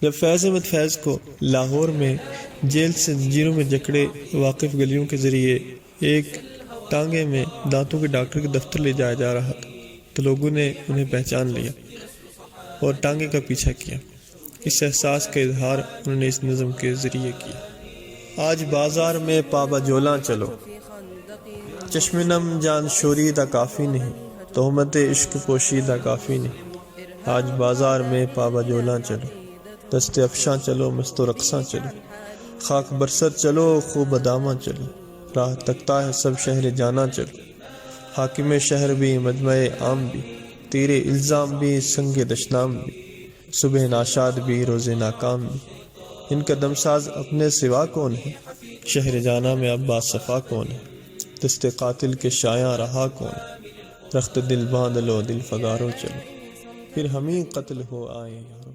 جب فیض احمد فیض کو لاہور میں جیل سے زنجیروں میں جکڑے واقف گلیوں کے ذریعے ایک ٹانگے میں دانتوں کے ڈاکٹر کے دفتر لے جایا جا رہا تھا تو لوگوں نے انہیں پہچان لیا اور ٹانگے کا پیچھا کیا۔ اس احساس کا اظہار انہوں نے اس نظم کے ذریعے کیا۔ آج بازار میں پابا جولاں چلو، چشم نم جان شوریدہ کافی نہیں، تہمت عشق پوشیدہ کافی نہیں۔ آج بازار میں پابا جولاں چلو، دست افشاں چلو، مست و رقصاں چلو، خاک برست چلو، خوب اداماں چلو، راہ تکتا ہے سب شہر جانا چلو، حاکم شہر بھی مجمع عام بھی، تیرے الزام بھی سنگ دشنام بھی، صبح ناشاد بھی روز ناکام بھی، ان کا دمساز اپنے سوا کون ہے، شہر جانا میں اب باصفا کون ہے، دست قاتل کے شایاں رہا کون ہے، رخت دل باندھ لو دل فگارو چلو، پھر ہمیں قتل ہو آئے یار۔